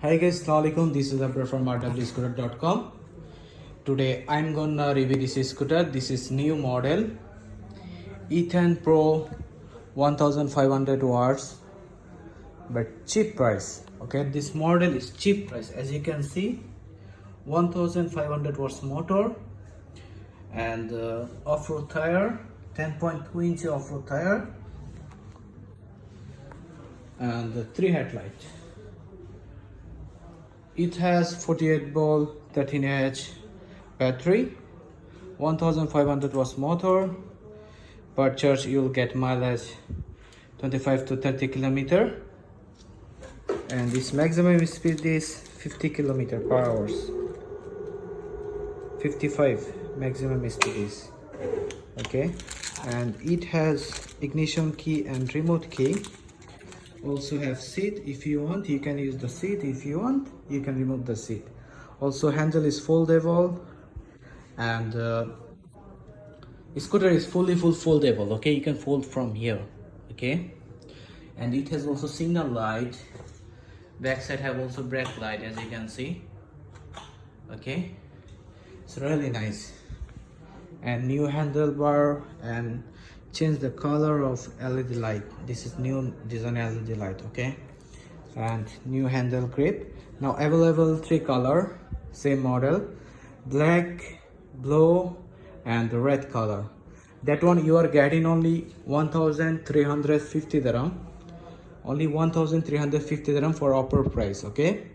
Hi guys, Assalamualaikum. This is Abrar from rwscooter.com. Today I'm gonna review this scooter. This is new model E10 Pro 1500 watts, but cheap price. Okay, this model is cheap price. As you can see, 1500 watts motor and off-road tire, 10.2 inch off-road tire, and 3 headlight. It has 48 volt 13Ah battery, 1500 watts motor. Per charge you'll get mileage 25 to 30 kilometer, and this maximum speed is 50 kilometer per hour. 55 maximum speed is. Okay, and it has ignition key and remote key. Also have seat. If you want, you can use the seat. If you want, you can remove the seat. Also handle is foldable, and scooter is fully foldable. Okay, you can fold from here. Okay, and it has also signal light. Back side have also brake light, as you can see. Okay, it's really nice. And new handlebar, and change the color of LED light. This is new design LED light. Okay, and new handle grip. Now available 3 color, same model: black, blue, and the red color. That one you are getting only 1350 dirham. Only 1350 dirham for offer price. Okay,